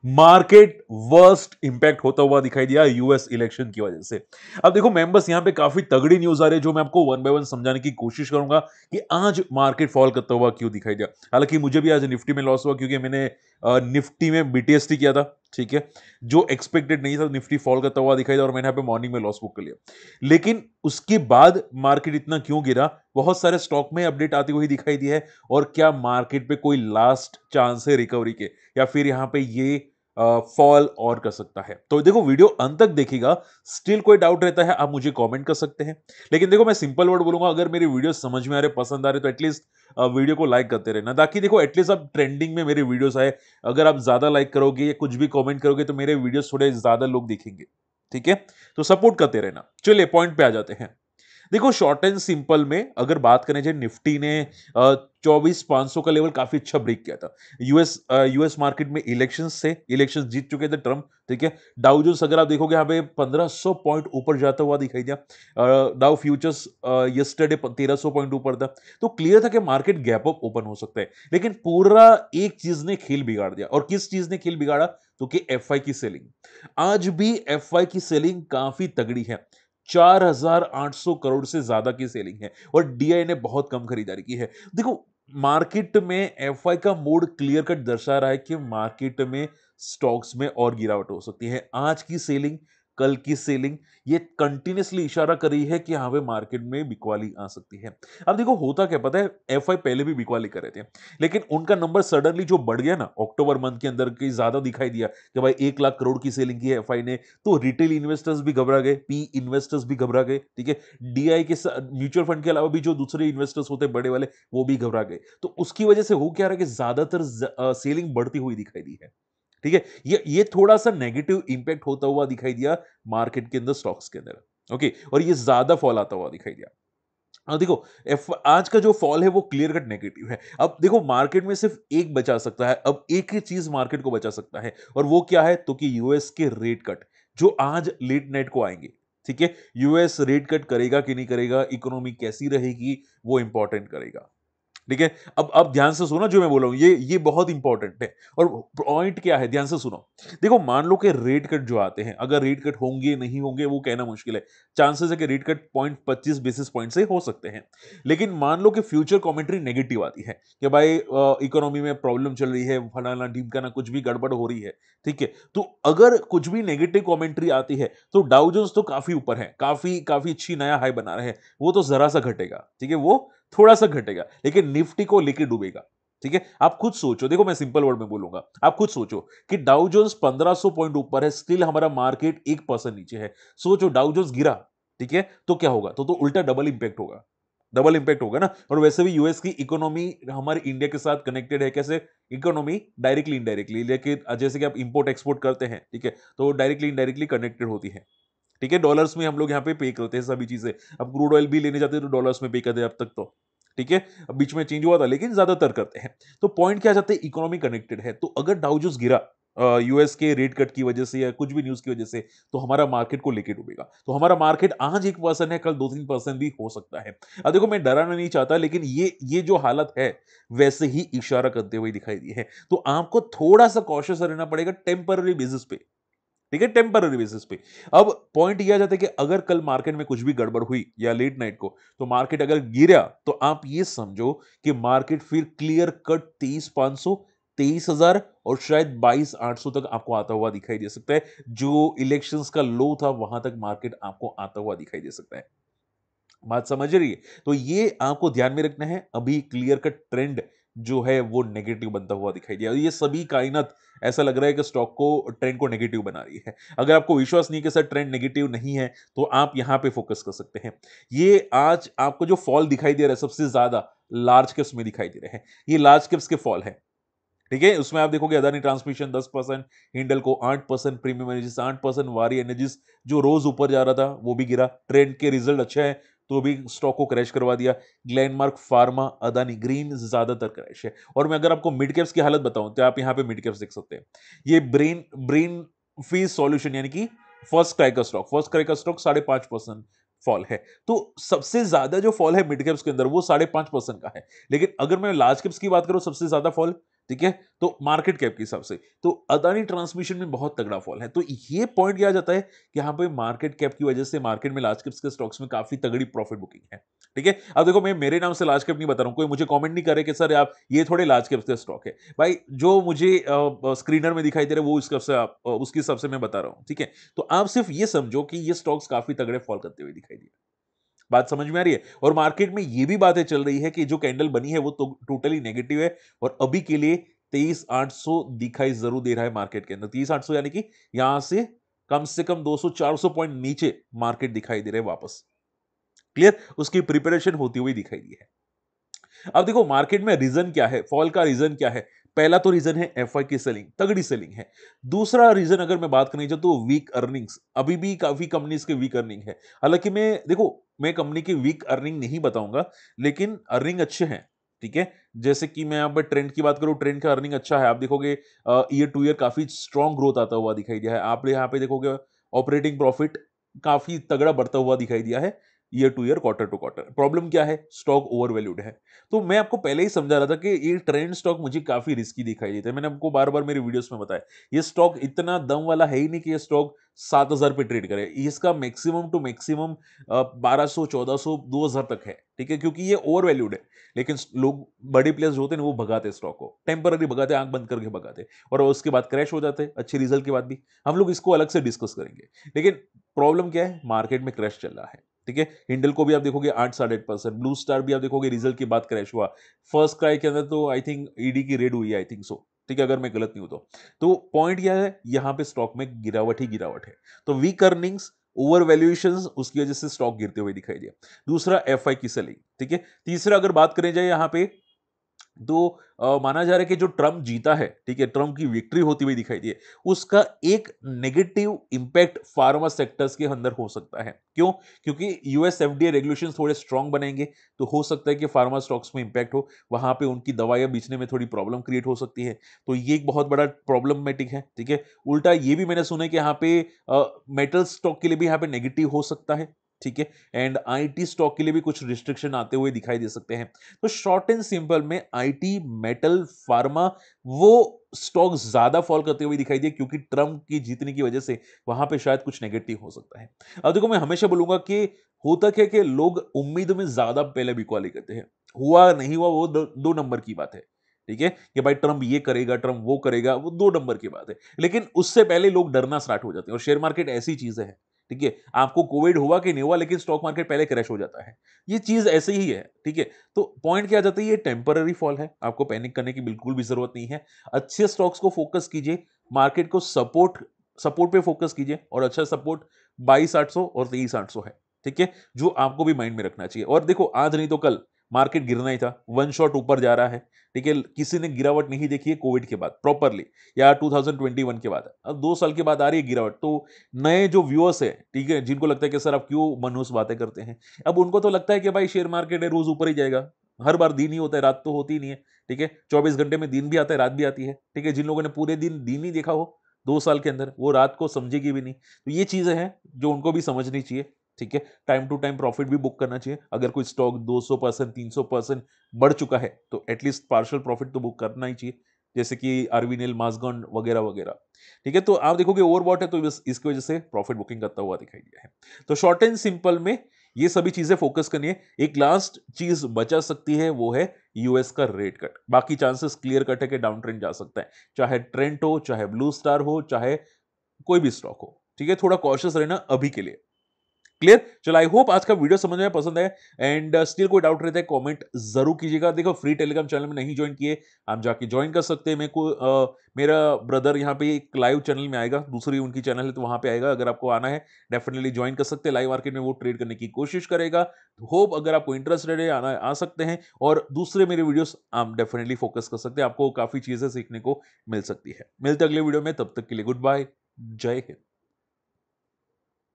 Market worst impact होता हुआ दिखाई दिया यूएस इलेक्शन की वजह से। अब देखो मेंबर्स, यहां पे काफी तगड़ी न्यूज आ रही है जो मैं आपको वन बाय वन समझाने की कोशिश करूंगा कि आज मार्केट फॉल करता हुआ क्यों दिखाई दिया। हालांकि मुझे भी आज निफ्टी में लॉस हुआ क्योंकि मैंने निफ्टी में बीटीएसटी किया था, ठीक है, जो एक्सपेक्टेड नहीं था। निफ्टी फॉल करता हुआ दिखाई दिया और मैंने यहाँ पे मॉर्निंग में लॉस बुक कर लिया। लेकिन उसके बाद मार्केट इतना क्यों गिरा, बहुत सारे स्टॉक में अपडेट आती हुई दिखाई दी है। और क्या मार्केट पे कोई लास्ट चांस है रिकवरी के, या फिर यहां पे ये फॉल और कर सकता है। तो देखो वीडियो अंत तक देखिएगा। स्टिल कोई डाउट रहता है आप मुझे कमेंट कर सकते हैं। लेकिन देखो मैं सिंपल वर्ड बोलूंगा, अगर मेरी वीडियो समझ में आ रहे, पसंद आ रहे, तो एटलीस्ट वीडियो को लाइक करते रहना, ताकि देखो एटलीस्ट अब ट्रेंडिंग में मेरे वीडियोस आए। अगर आप ज्यादा लाइक करोगे या कुछ भी कमेंट करोगे तो मेरे वीडियोस थोड़े ज्यादा लोग देखेंगे, ठीक है। तो सपोर्ट करते रहना। चलिए पॉइंट पे आ जाते हैं। देखो शॉर्ट एंड सिंपल में अगर बात करें जाए, निफ्टी ने 24,500 का लेवल काफी अच्छा ब्रेक किया था। यूएस मार्केट में इलेक्शंस जीत चुके थे ट्रम्प, ठीक है। डाउ जोन्स अगर आप देखोगे यहाँ पे 1500 पॉइंट ऊपर जाता हुआ दिखाई दिया। डाउ फ्यूचर्स यस्टरडे 1300 पॉइंट ऊपर था। तो क्लियर था कि मार्केट गैप अप ओपन हो सकता है। लेकिन पूरा एक चीज ने खेल बिगाड़ दिया। और किस चीज ने खेल बिगाड़ा? तो कि एफआई की सेलिंग। आज भी एफआई की सेलिंग काफी तगड़ी है। 4,800 करोड़ से ज्यादा की सेलिंग है और डीआई ने बहुत कम खरीदारी की है। देखो मार्केट में एफआई का मूड क्लियर कट दर्शा रहा है कि मार्केट में स्टॉक्स में और गिरावट हो सकती है। आज की सेलिंग, कल की सेलिंग, ये कंटिन्यूसली इशारा कर रही है कि यहां पे मार्केट में बिकवाली आ सकती है। अब देखो होता क्या पता है, एफआई पहले भी बिकवाली कर रहे थे, लेकिन उनका नंबर सडनली जो बढ़ गया ना अक्टूबर मंथ के अंदर की, ज्यादा दिखाई दिया कि भाई 1 लाख करोड़ की सेलिंग की है एफआई ने। तो रिटेल इन्वेस्टर्स भी घबरा गए, पी इन्वेस्टर्स भी घबरा गए, ठीक है। डीआई के म्यूचुअल फंड के अलावा भी जो दूसरे इन्वेस्टर्स होते हैं बड़े वाले, वो भी घबरा गए। तो उसकी वजह से हो क्या रहा है कि ज्यादातर सेलिंग बढ़ती हुई दिखाई दी है, ठीक है। ये थोड़ा सा नेगेटिव इंपैक्ट होता हुआ दिखाई दिया मार्केट के अंदर, स्टॉक्स के अंदर, ओके। और ये ज्यादा फॉल आता हुआ दिखाई दिया। देखो आज का जो फॉल है वो क्लियर कट नेगेटिव है। अब देखो मार्केट में सिर्फ एक बचा सकता है, अब एक ही चीज मार्केट को बचा सकता है, और वो क्या है? तो कि यूएस के रेट कट जो आज लेट नाइट को आएंगे, ठीक है। यूएस रेट कट करेगा कि नहीं करेगा, इकोनॉमी कैसी रहेगी, वो इंपॉर्टेंट करेगा, ठीक है। अब ध्यान से सुनो जो मैं बोल रहा हूं, ये बहुत इंपॉर्टेंट है। और पॉइंट क्या है, ध्यान से सुनो। देखो मान लो कि रेट कट जो आते हैं, अगर रेट कट होंगे नहीं होंगे वो कहना मुश्किल है। चांसेस है कि रेट कट 0.25 बेसिस पॉइंट से हो सकते हैं। लेकिन मान लो कि फ्यूचर कमेंट्री नेगेटिव आती है कि भाई इकोनॉमी में प्रॉब्लम चल रही है, फलाना ढिमकाना, कुछ भी गड़बड़ हो रही है, ठीक है। तो अगर कुछ भी नेगेटिव कमेंट्री आती है तो डाउ जोन्स तो काफी ऊपर है, काफी काफी अच्छी नया हाई बना रहे हैं, वो तो जरा सा घटेगा, ठीक है, वो थोड़ा सा घटेगा, लेकिन निफ्टी को लेके डूबेगा, ठीक है। आप खुद सोचो, देखो मैं सिंपल वर्ड में बोलूंगा, आप खुद सोचो कि डाउ जोन्स 1500 पॉइंट ऊपर है, स्टिल हमारा मार्केट 1% नीचे है। सोचो डाउ जोन्स गिरा, ठीक है, तो क्या होगा? तो उल्टा डबल इंपैक्ट होगा, डबल इंपैक्ट होगा ना। और वैसे भी यूएस की इकोनॉमी हमारे इंडिया के साथ कनेक्टेड है। कैसे? इकोनॉमी डायरेक्टली इनडायरेक्टली, लेकिन जैसे कि आप इंपोर्ट एक्सपोर्ट करते हैं, ठीक है, तो डायरेक्टली इनडायरेक्टली कनेक्टेड होती है, ठीक है। डॉलर्स में हम लोग यहाँ पे करते हैं सभी चीजें। अब क्रूड ऑयल भी लेने जाते हैं तो डॉलर्स में पे करते हैं अब तक तो, ठीक है। अब बीच में चेंज हुआ था लेकिन ज्यादातर करते हैं। तो पॉइंट क्या जाते हैं, इकोनॉमी कनेक्टेड है। तो अगर डाउ जोन्स गिरा यूएस के रेट कट की वजह से या कुछ भी न्यूज की वजह से, तो हमारा मार्केट को लेके डूबेगा। तो हमारा मार्केट आज 1% है, कल 2-3% भी हो सकता है। अब देखो मैं डराना नहीं चाहता, लेकिन ये जो हालत है वैसे ही इशारा करते हुए दिखाई दी है। तो आपको थोड़ा सा कॉशियस रहना पड़ेगा टेम्पररी बेसिस पे, ठीक है, टेम्पररी बेसिस पे। अब पॉइंट यह आ जाता है कि अगर कल मार्केट में कुछ भी गड़बड़ हुई या लेट नाइट को, तो मार्केट अगर गिरा तो आप ये समझो कि मार्केट फिर क्लियर कट 23,500, 23,000 और शायद 22,800 तक आपको आता हुआ दिखाई दे सकता है। जो इलेक्शंस का लो था वहां तक मार्केट आपको आता हुआ दिखाई दे सकता है। बात समझ रही है? तो ये आपको ध्यान में रखना है। अभी क्लियर कट ट्रेंड जो है वो नेगेटिव बनता हुआ दिखाई दिया। ये सभी कायनात ऐसा लग रहा है कि स्टॉक को, ट्रेंड को नेगेटिव बना रही है। अगर आपको विश्वास नहीं कि सर ट्रेंड नेगेटिव नहीं है, तो आप यहां पे फोकस कर सकते हैं। ये आज आपको जो फॉल दिखाई दे रहा है सबसे ज्यादा लार्ज कैप्स में दिखाई दे रहे हैं। ये लार्ज कैप्स के फॉल है, ठीक है। उसमें आप देखोगे Adani transmission 10%, Hindalco 8%, premium energies 8%, वारी एनर्जीज जो रोज ऊपर जा रहा था वो भी गिरा। ट्रेंड के रिजल्ट अच्छा है तो भी स्टॉक को क्रैश करवा दिया। ग्लेनमार्क फार्मा, अदानी ग्रीन ज्यादातर क्रैश है। और मैं अगर आपको मिड कैप्स की हालत बताऊं तो आप यहां पे मिड कैप्स देख सकते हैं। ये ब्रेन ब्रेन फीस सॉल्यूशन यानी कि फर्स्ट क्राई का स्टॉक 5.5% फॉल है। तो सबसे ज्यादा जो फॉल है मिड कैप्स के अंदर वो 5.5% का है। लेकिन अगर मैं लार्ज कैप्स की बात करूं, सबसे ज्यादा फॉल ठीक है, तो मार्केट कैप के हिसाब से तो अदानी ट्रांसमिशन में बहुत तगड़ा फॉल है। तो ये पॉइंट किया जाता है कि यहाँ पे मार्केट कैप की वजह से मार्केट में लार्ज कैप्स के स्टॉक्स में काफी तगड़ी प्रॉफिट बुकिंग है। ठीक है, अब देखो मैं मेरे नाम से लार्ज कैप नहीं बता रहा हूं, कोई मुझे कमेंट नहीं करे कि सर आप ये थोड़े लार्ज कैप्स के स्टॉक है। भाई जो मुझे स्क्रीनर में दिखाई दे रहा है वो उसके हिसाब से मैं बता रहा हूं। ठीक है, तो आप सिर्फ ये समझो कि ये स्टॉक्स काफी तगड़े फॉल करते हुए दिखाई दिए। बात समझ में आ रही है? और मार्केट में ये भी बातें चल रही है कि जो कैंडल बनी है वो तो टोटली नेगेटिव है और अभी के लिए 23,800 दिखाई जरूर दे रहा है मार्केट के अंदर। 23,800 यानी कि यहां से कम 200-400 पॉइंट नीचे मार्केट दिखाई दे रहे हैं वापस। क्लियर? उसकी प्रिपरेशन होती हुई दिखाई दी है। अब देखो मार्केट में रीजन क्या है, फॉल का रीजन क्या है? पहला तो रीजन है एफआई की सेलिंग, तगड़ी सेलिंग है। दूसरा रीजन अगर मैं बात करनी चाहूं तो वीक अर्निंग्स, अभी भी काफी कंपनीज के वीक अर्निंग है। हालांकि मैं कंपनी की वीक अर्निंग नहीं बताऊंगा, लेकिन अर्निंग अच्छे हैं। ठीक है, जैसे कि मैं यहाँ पर ट्रेंड की बात करूं, ट्रेंड का अर्निंग अच्छा है। आप देखोगे ईयर टू ईयर काफी स्ट्रॉन्ग ग्रोथ आता हुआ दिखाई दिया है। आप यहाँ पे देखोगे ऑपरेटिंग प्रॉफिट काफी तगड़ा बढ़ता हुआ दिखाई दिया है year to year, quarter to quarter. Problem क्या है? स्टॉक ओवर वैल्यूड है। तो मैं आपको पहले ही समझा रहा था कि ये ट्रेंड स्टॉक मुझे काफी रिस्की दिखाई देता है। मैंने आपको बार बार मेरी वीडियोस में बताया, ये स्टॉक इतना दम वाला है ही नहीं कि ये स्टॉक 7,000 पे ट्रेड करे। इसका मैक्सिमम टू मैक्सिमम 1200, 1400, 2,000 तक है। ठीक है, क्योंकि ये ओवर वैल्यूड है। लेकिन लोग, बड़े प्लेयर्स जो होते हैं वो भगाते स्टॉक को, टेम्पररी भगाते, आंख बंद करके भगाते, और उसके बाद क्रैश हो जाते हैं अच्छे रिजल्ट के बाद भी। हम लोग इसको अलग से डिस्कस करेंगे। लेकिन प्रॉब्लम क्या है? मार्केट में क्रैश चल रहा है। ठीक है, हिंडल को भी आप देखोगे 8-8.5%, ब्लू स्टार भी आप देखोगे रिजल्ट के बाद क्रैश हुआ। फर्स्ट क्राई के अंदर तो आई थिंक ईडी की रेड हुई, आई थिंक सो। ठीक है, अगर मैं गलत नहीं हूं तो पॉइंट यह है, यहां पे स्टॉक में गिरावट ही गिरावट है। तो वीक अर्निंग्स, ओवर वैल्यूएशंस, उसकी वजह से स्टॉक गिरते हुए दिखाई दिया। दूसरा एफआई की सेलिंग। ठीक है, तीसरा अगर बात करें जाए यहां पे, तो माना जा रहा है कि जो ट्रम्प जीता है, ठीक है, ट्रम्प की विक्ट्री होती हुई दिखाई दी है, उसका एक नेगेटिव इंपैक्ट फार्मा सेक्टर्स के अंदर हो सकता है। क्यों? क्योंकि यूएस एफडीए रेगुलेशंस थोड़े स्ट्रांग बनेंगे, तो हो सकता है कि फार्मा स्टॉक्स में इंपैक्ट हो, वहां पे उनकी दवाइयां बेचने में थोड़ी प्रॉब्लम क्रिएट हो सकती है। तो ये एक बहुत बड़ा प्रॉब्लमेटिक है। ठीक है, उल्टा ये भी मैंने सुना है कि यहाँ पे मेटल स्टॉक के लिए भी यहाँ पे नेगेटिव हो सकता है। ठीक है, एंड आईटी स्टॉक के लिए भी कुछ रिस्ट्रिक्शन आते हुए दिखाई दे सकते हैं। तो शॉर्ट एंड सिंपल में आईटी, मेटल, फार्मा, वो स्टॉक ज्यादा फॉल करते हुए दिखाई दिए, क्योंकि ट्रम्प की जीतने की वजह से वहां पे शायद कुछ नेगेटिव हो सकता है। अब देखो, मैं हमेशा बोलूंगा कि होता क्या है कि लोग उम्मीद में ज्यादा पहले बिकवाली करते हैं। हुआ नहीं हुआ वो दो नंबर की बात है। ठीक है, कि भाई ट्रम्प ये करेगा, ट्रम्प वो करेगा, वो 2 नंबर की बात है। लेकिन उससे पहले लोग डरना स्टार्ट हो जाते हैं, और शेयर मार्केट ऐसी चीज है। ठीक है, आपको कोविड हुआ कि नहीं हुआ, लेकिन स्टॉक मार्केट पहले क्रैश हो जाता है। ये चीज ऐसे ही है। ठीक है, तो पॉइंट क्या आ जाता है, ये टेम्पररी फॉल है, आपको पैनिक करने की बिल्कुल भी जरूरत नहीं है। अच्छे स्टॉक्स को फोकस कीजिए, मार्केट को सपोर्ट सपोर्ट पे फोकस कीजिए, और अच्छा सपोर्ट 22,800 और 23,800 है। ठीक है, जो आपको भी माइंड में रखना चाहिए। और देखो, आज नहीं तो कल मार्केट गिरना ही था, वन शॉट ऊपर जा रहा है। ठीक है, किसी ने गिरावट नहीं देखी है कोविड के बाद प्रॉपरली, या 2021 के बाद। अब 2 साल के बाद आ रही है गिरावट। तो नए जो व्यूअर्स है, ठीक है, जिनको लगता है कि सर आप क्यों मनहूस बातें करते हैं, अब उनको तो लगता है कि भाई शेयर मार्केट है, रोज ऊपर ही जाएगा। हर बार दिन ही होता है, रात तो होती ही नहीं है। ठीक है, 24 घंटे में दिन भी आता है, रात भी आती है। ठीक है, जिन लोगों ने पूरे दिन ही देखा हो 2 साल के अंदर, वो रात को समझेगी भी नहीं। तो ये चीजें हैं जो उनको भी समझनी चाहिए। ठीक है, टाइम टू टाइम प्रॉफिट भी बुक करना चाहिए। अगर कोई स्टॉक 200%, 300% बढ़ चुका है, तो एटलीस्ट पार्शियल प्रॉफिट तो बुक करना ही चाहिए, जैसे कि आरवीएनएल, मासगॉन वगैरह वगैरह। ठीक है, तो आप देखोगे ओवरबॉट है, तो इसकी वजह से प्रॉफिट बुकिंग करता हुआ दिखाई दिया है। तो शॉर्ट एंड सिंपल में ये सभी चीजें फोकस करनी है। एक लास्ट चीज बचा सकती है, वो है यूएस का रेट कट। बाकी चांसेस क्लियर कट है कि डाउन ट्रेंड जा सकता है, चाहे ट्रेंड हो, चाहे ब्लू स्टार हो, चाहे कोई भी स्टॉक हो। ठीक है, थोड़ा कॉशियस रहना अभी के लिए। क्लियर? चलो, आई होप आज का वीडियो समझ में पसंद है। एंड स्टिल कोई डाउट रहता है, कमेंट जरूर कीजिएगा। देखो, फ्री टेलीग्राम चैनल में नहीं ज्वाइन किए, आप जाके ज्वाइन कर सकते हैं। मेरा ब्रदर यहाँ पे एक लाइव चैनल में आएगा, दूसरी उनकी चैनल है, तो वहां पे आएगा। अगर आपको आना है, डेफिनेटली ज्वाइन कर सकते हैं। लाइव मार्केट में वो ट्रेड करने की कोशिश करेगा। होप अगर आपको इंटरेस्टेड है, आना आ सकते हैं, और दूसरे मेरे वीडियोस आप डेफिनेटली फोकस कर सकते हैं। आपको काफी चीजें सीखने को मिल सकती है। मिलते अगले वीडियो में, तब तक के लिए गुड बाय, जय हिंद।